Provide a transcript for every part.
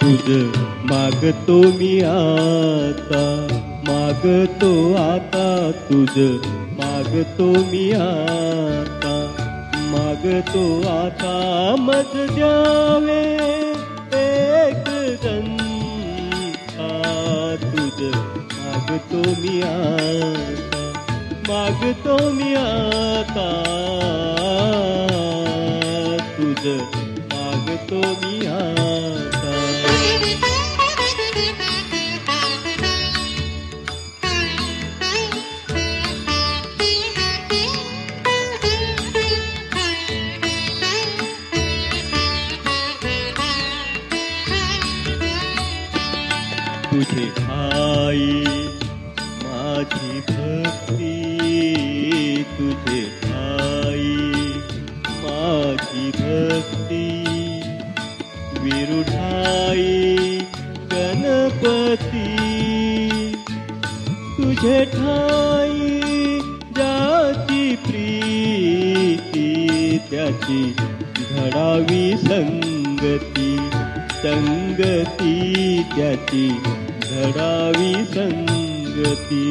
मागतो मी आता, मागतो आता तुझ मागतो मी आता, मागतो आता मज द्यावे एक दंता तुझ मागतो मी आता, मागतो मी आता तुझ मागतो मी आता. तुझे ठाई माझी भक्ती, तुझे ठाई माझी भक्ती, विरुठाई गणपती, तुझे ठाई ज्याची प्रीती त्याची घडावी संगती, संगती त्याची घडावी संगती.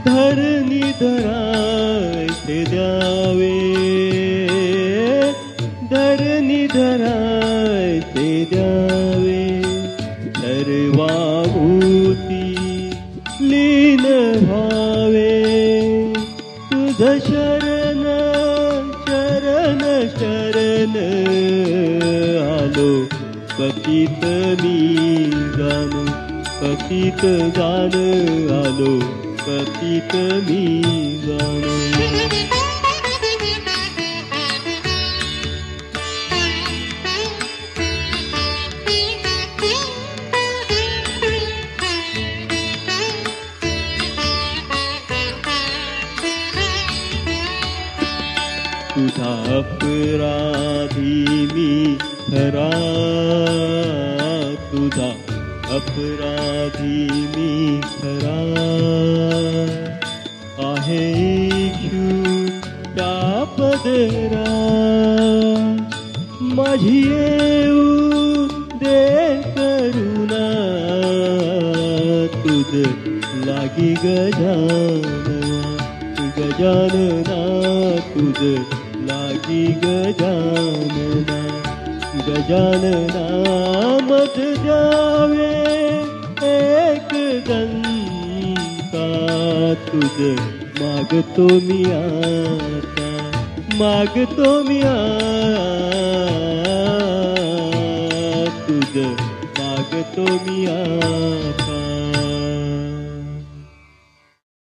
धरणी धरायचे द्यावे, धरणी धरायचे द्यावे, सर्वाभूती लीन व्हावे, तुझ शरण शरण शरण आलो, पतित मी जाणू पतित जाण आलो, पतित मी जाणू. तुझा अपराधी मी खरा, तुझा अपराधी मी खरा, आहे इच्छू त्या पदरा, माझी येऊ दे करुणा, तुझ लागी गजानना, गजानना तुझ लागी गजानना, गजानना मज द्यावे एक दंता तुझ मागतो मी आता, मागतो मी आता तुझ मागतो मी आता.